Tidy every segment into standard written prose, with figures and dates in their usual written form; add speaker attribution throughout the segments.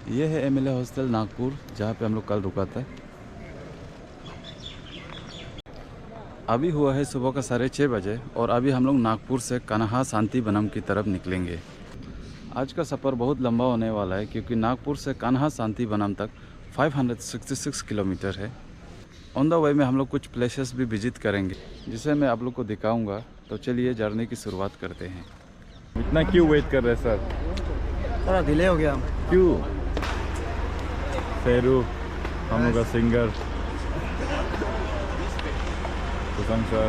Speaker 1: ये है MLA hostel Nagpur, जहाँ पे हम लोग कल रुका था। अभी हुआ है सुबह का 6:30 बजे और अभी हम लोग नागपुर से कन्हा शांतिवनम की तरफ निकलेंगे। आज का सफ़र बहुत लंबा होने वाला है क्योंकि नागपुर से कन्हा शांतिवनम तक 566 किलोमीटर है। ऑन द वे में हम लोग कुछ प्लेसेस भी विजिट करेंगे जिसे मैं आप लोग को दिखाऊंगा। तो चलिए जर्नी की शुरुआत करते हैं। इतना क्यों वेट कर रहे हैं सर?
Speaker 2: थोड़ा डिले हो गया।
Speaker 1: क्यों? फेरू हम लोग का सिंगर सुशांत सर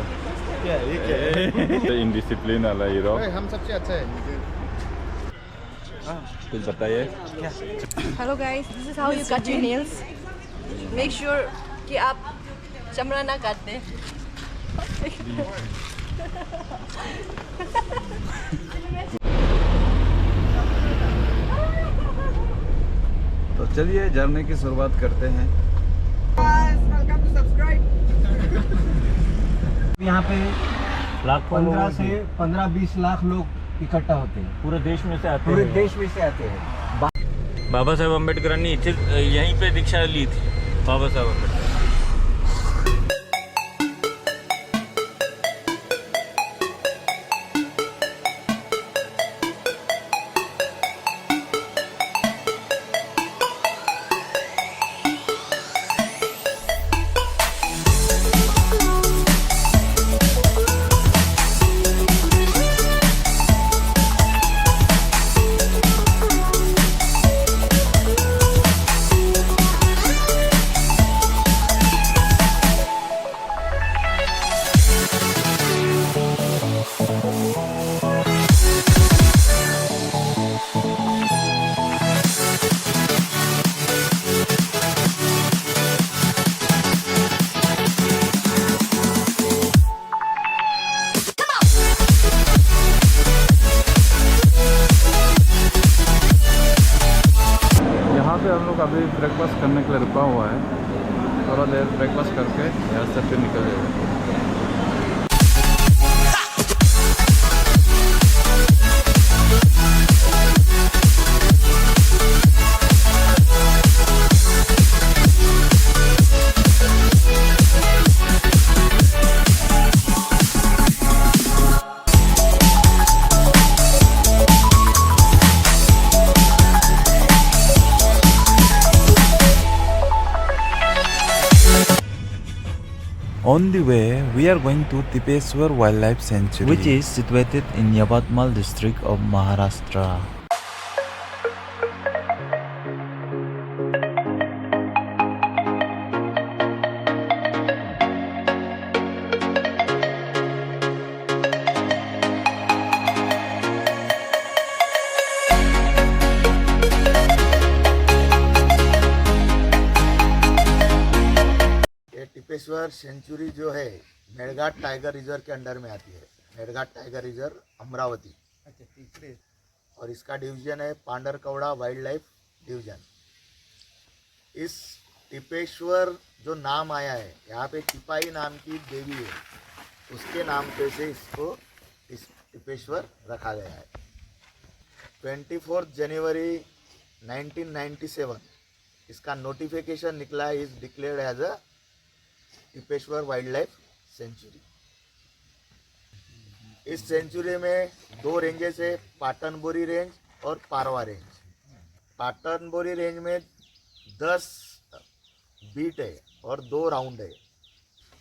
Speaker 1: इनडिसिप्लिन वाला हीरो।
Speaker 2: हम सबसे अच्छा है।
Speaker 1: कुछ बताइए।
Speaker 3: Hello guys, this is how you cut your nails. Make sure कि आप चमड़ा ना काट दें।
Speaker 1: तो चलिए जर्नी की शुरुआत करते हैं।
Speaker 2: यहाँ पे 15 से 15-20 लाख लोग इकट्ठा होते हैं।
Speaker 4: पूरे देश में से आते
Speaker 2: पूरे
Speaker 4: हैं।
Speaker 2: देश में से आते हैं।
Speaker 4: बाबा साहेब अम्बेडकरांनी इथे यहीं पे दीक्षा ली थी। बाबा साहेब अम्बेडकर।
Speaker 1: यहाँ पे हम लोग अभी ब्रेकफास्ट करने के लिए रुका हुआ है। थोड़ा देर ब्रेकफास्ट करके यहाँ से फिर निकल जाएगा।
Speaker 5: On the way, we are going to Tipeshwar Wildlife Sanctuary, which is situated in Yavatmal district of Maharashtra.
Speaker 6: Tipeshwar sanctuary जो है मेड़घाट टाइगर रिजर्व के अंडर में आती है। Melghat tiger reserve Amravati. और इसका डिवीजन है पांडरकौड़ा वाइल्ड लाइफ डिवीजन। इस टिपेश्वर जो नाम आया है, यहाँ पे टिपाई नाम की देवी है, उसके नाम पे से इसको इस टिपेश्वर रखा गया है। 24 जनवरी 1997 इसका नोटिफिकेशन निकला है। Is declared as a Tipeshwar wildlife sanctuary. इस सेंचुरी में 2 रेंजेस है, पाटनबोरी रेंज और पारवा रेंज। पाटनबोरी रेंज में 10 बीट है और 2 राउंड है।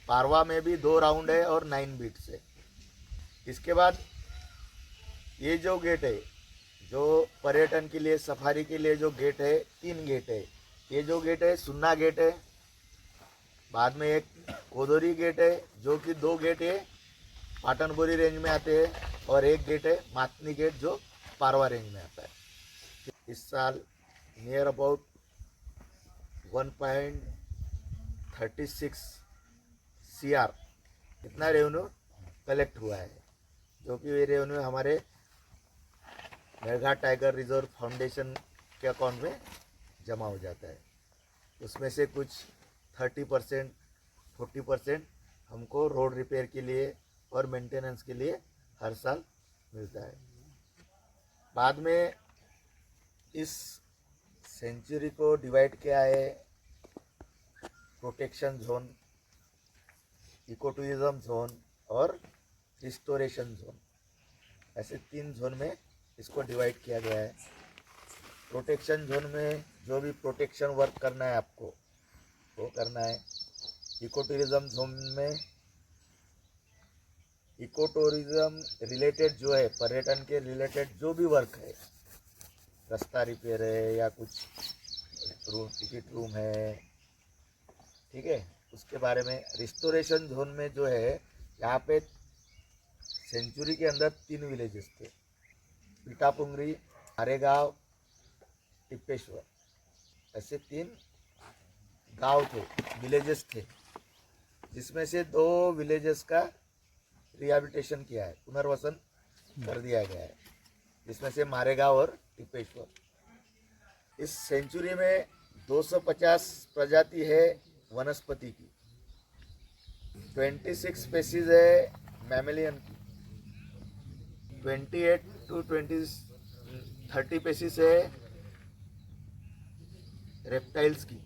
Speaker 6: पारवा में भी 2 राउंड है और 9 बीट्स है। इसके बाद ये जो गेट है, जो पर्यटन के लिए सफारी के लिए जो गेट है, 3 गेट है। ये जो गेट है सुन्ना गेट है। बाद में एक कोदोरी गेट है, जो कि 2 गेट है पाटनबोरी रेंज में आते हैं, और एक गेट है मातनी गेट जो पारवा रेंज में आता है। इस साल नियर अबाउट 1.36 CR इतना रेवेन्यू कलेक्ट हुआ है, जो कि ये रेवेन्यू हमारे मेड़घाट टाइगर रिजर्व फाउंडेशन के अकाउंट में जमा हो जाता है। उसमें से कुछ 30% 40% हमको रोड रिपेयर के लिए और मेंटेनेंस के लिए हर साल मिलता है। बाद में इस सेंचुरी को डिवाइड किया है protection zone, eco tourism zone और रिस्टोरेशन जोन, ऐसे 3 जोन में इसको डिवाइड किया गया है। प्रोटेक्शन जोन में जो भी प्रोटेक्शन वर्क करना है आपको वो करना है। इको टूरिज्म जोन में इको टूरिज्म रिलेटेड जो है, पर्यटन के रिलेटेड जो भी वर्क है, रास्ता रिपेयर है या कुछ टिकट रूम है, ठीक है, उसके बारे में। रिस्टोरेशन जोन में जो है, यहाँ पे सेंचुरी के अंदर 3 विलेजेस थे, पिटापुंगरी, मारेगांव, टिप्पेश्वर, ऐसे 3 गांव थे, विलेजेस थे, जिसमें से 2 विलेजेस का रिहैबिलिटेशन किया है, पुनर्वसन कर दिया गया है, जिसमें से मारेगांव और टिप्पेश्वर। इस सेंचुरी में 250 प्रजाति है वनस्पति की, 26 स्पेसीज है मैमेलियन की, 28 to 30 स्पेसीज है रेप्टाइल्स की,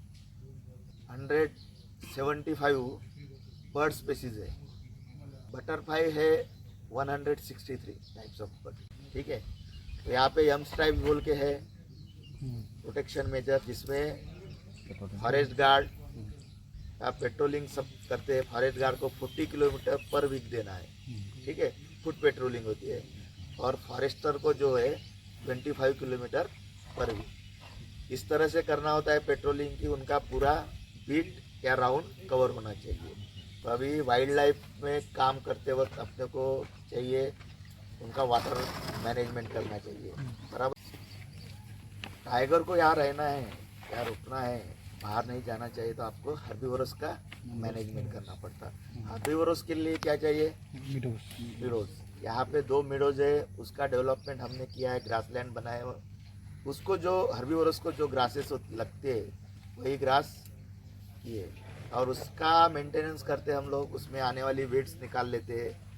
Speaker 6: 175 बर्ड स्पेसीज है, बटरफ्लाई है 163 टाइप्स ऑफ बर्ड, ठीक है। तो यहाँ पे यम्स टाइप बोल के है प्रोटेक्शन मेजर, जिसमें फॉरेस्ट गार्ड आप पेट्रोलिंग सब करते हैं। फॉरेस्ट गार्ड को 40 किलोमीटर पर वीक देना है, ठीक है, फुट पेट्रोलिंग होती है, और फॉरेस्टर को जो है 25 किलोमीटर पर वीक। इस तरह से करना होता है पेट्रोलिंग की, उनका पूरा बीट या राउंड कवर होना चाहिए। तो अभी वाइल्ड लाइफ में काम करते वक्त अपने को चाहिए उनका वाटर मैनेजमेंट करना चाहिए, बराबर। टाइगर को यहाँ रहना है, यहाँ रुकना है, बाहर नहीं जाना चाहिए, तो आपको हर्बीवोरस का मैनेजमेंट करना पड़ता है। हर्बीवोरस के लिए क्या चाहिए? मिडोज। यहाँ पे 2 मिडोज है, उसका डेवलपमेंट हमने किया है, ग्रासलैंड बनाए हुए। उसको जो हर्बीवोरस को जो ग्रासेस लगते हैं वही ग्रास किए, और उसका मेंटेनेंस करते हम लोग। उसमें आने वाली वेट्स निकाल लेते हैं,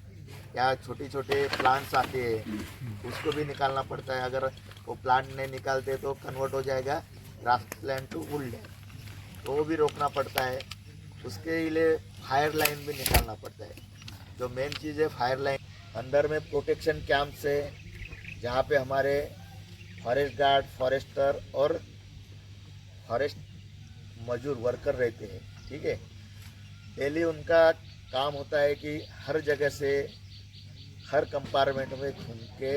Speaker 6: या छोटे छोटे प्लांट्स आते हैं उसको भी निकालना पड़ता है। अगर वो प्लांट नहीं निकालते तो कन्वर्ट हो जाएगा ग्रासलैंड टू वुडलैंड, तो वो भी रोकना पड़ता है। उसके लिए फायर लाइन भी निकालना पड़ता है। जो मेन चीज़ है फायर लाइन। अंदर में प्रोटेक्शन कैंप्स है, जहाँ पे हमारे फॉरेस्ट गार्ड, फॉरेस्टर और फॉरेस्ट मजदूर वर्कर रहते हैं, ठीक है। डेली उनका काम होता है कि हर जगह से, हर कंपार्टमेंट में घूम के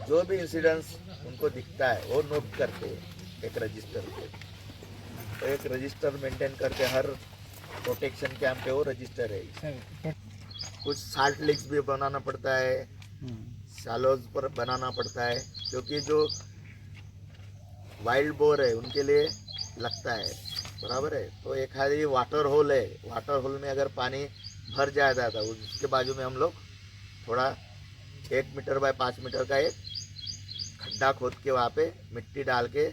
Speaker 6: जो भी इंसिडेंट्स उनको दिखता है वो नोट करते हैं एक रजिस्टर पे। तो एक रजिस्टर मेंटेन करके हर प्रोटेक्शन कैंप पे वो रजिस्टर है। कुछ साल्ट लेक्स भी बनाना पड़ता है, शैलोज पर बनाना पड़ता है, क्योंकि जो वाइल्ड बोर है उनके लिए लगता है, बराबर है। तो एक आधी वाटर होल है, वाटर होल में अगर पानी भर जाता था, उसके बाजू में हम लोग थोड़ा 1 मीटर बाय 5 मीटर का एक खड्डा खोद के वहाँ पे मिट्टी डाल के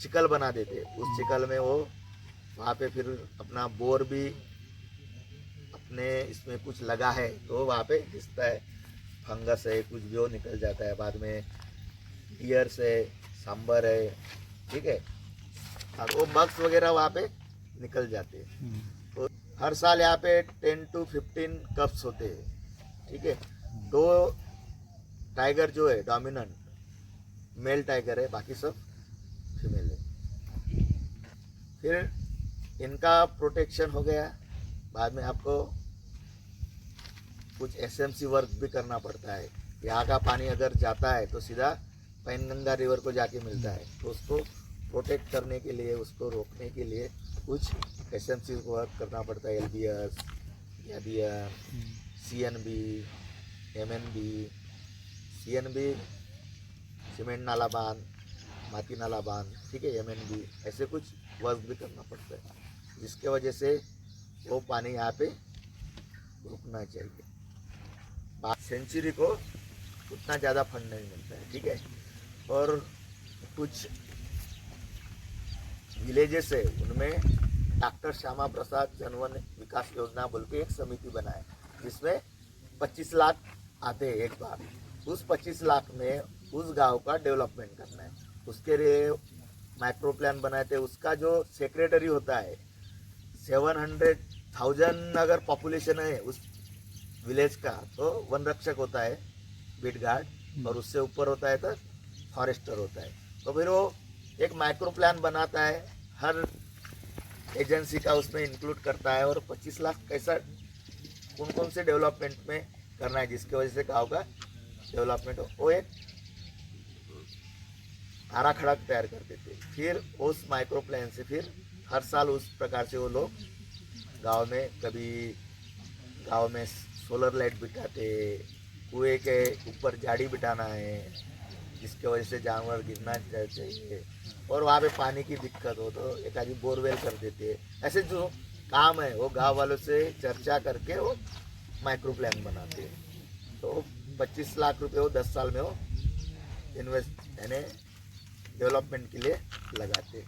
Speaker 6: चिकल बना देते। उस चिकल में वो वहाँ पे फिर अपना बोर भी अपने इसमें कुछ लगा है तो वहाँ पे दिखता है, फंगस है कुछ भी वो निकल जाता है। बाद में डियर्स है, सांबर है, ठीक है, और वो बग्स वगैरह वहाँ पे निकल जाते हैं। तो हर साल यहाँ पे 10 to 15 कप्स होते हैं, ठीक है। 2 टाइगर जो है डोमिनेंट मेल टाइगर है, बाकी सब फीमेल है। फिर इनका प्रोटेक्शन हो गया, बाद में आपको कुछ एसएमसी वर्क भी करना पड़ता है। यहाँ का पानी अगर जाता है तो सीधा पैनगंगा रिवर को जाके मिलता है, तो उसको प्रोटेक्ट करने के लिए, उसको रोकने के लिए कुछ एसएमसी वर्क करना पड़ता है। LBS, ABM, CNB, MNB, CNB cement नाला बांध, माटी नाला बांध, ठीक है, एमएनबी, ऐसे कुछ वर्क भी करना पड़ता है, जिसके वजह से वो पानी यहाँ पे रुकना चाहिए। सेंचुरी को उतना ज़्यादा फंड नहीं मिलता है, ठीक है। और कुछ विलेजेस है उनमें डॉक्टर श्यामा प्रसाद जनवन विकास योजना बोल के एक समिति बनाए, जिसमें 25 लाख आते हैं एक बार। उस 25 लाख में उस गांव का डेवलपमेंट करना है। उसके लिए माइक्रो प्लान बनाए थे, उसका जो सेक्रेटरी होता है 700,000 अगर पॉपुलेशन है उस विलेज का, तो वन रक्षक होता है बीट गार्ड, और उससे ऊपर होता है तो फॉरेस्टर होता है। तो फिर वो एक माइक्रो प्लान बनाता है, हर एजेंसी का उसमें इंक्लूड करता है, और 25 लाख कैसा कौन कौन से डेवलपमेंट में करना है जिसकी वजह से गाँव का डेवलपमेंट हो, वो एक आरा खड़ा तैयार कर देते। फिर उस माइक्रो प्लान से फिर हर साल उस प्रकार से वो लोग गांव में, कभी गांव में सोलर लाइट बिठाते, कुएं के ऊपर जाड़ी बिठाना है जिसकी वजह से जानवर गिरना चाहिए, और वहाँ पे पानी की दिक्कत हो तो एक आधी बोरवेल कर देते। ऐसे जो काम है वो गांव वालों से चर्चा करके वो माइक्रो प्लान बनाते हैं। तो 25 लाख रुपए वो 10 साल में वो इन्वेस्ट यानी डेवलपमेंट के लिए लगाते।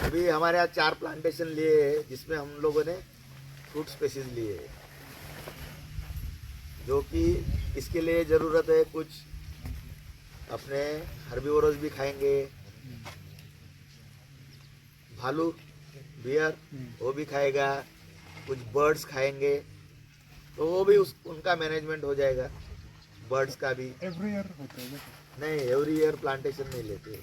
Speaker 6: अभी हमारे यहाँ 4 प्लांटेशन लिए हैं जिसमें हम लोगों ने फ्रूट स्पेसीज लिए हैं, जो कि इसके लिए ज़रूरत है कुछ अपने हर्बीवोरस भी खाएंगे, भालू बियर वो भी खाएगा, कुछ बर्ड्स खाएंगे, तो वो भी उनका मैनेजमेंट हो जाएगा। बर्ड्स का भी
Speaker 7: एवरी ईयर होता है?
Speaker 6: नहीं, एवरी ईयर प्लांटेशन नहीं लेते।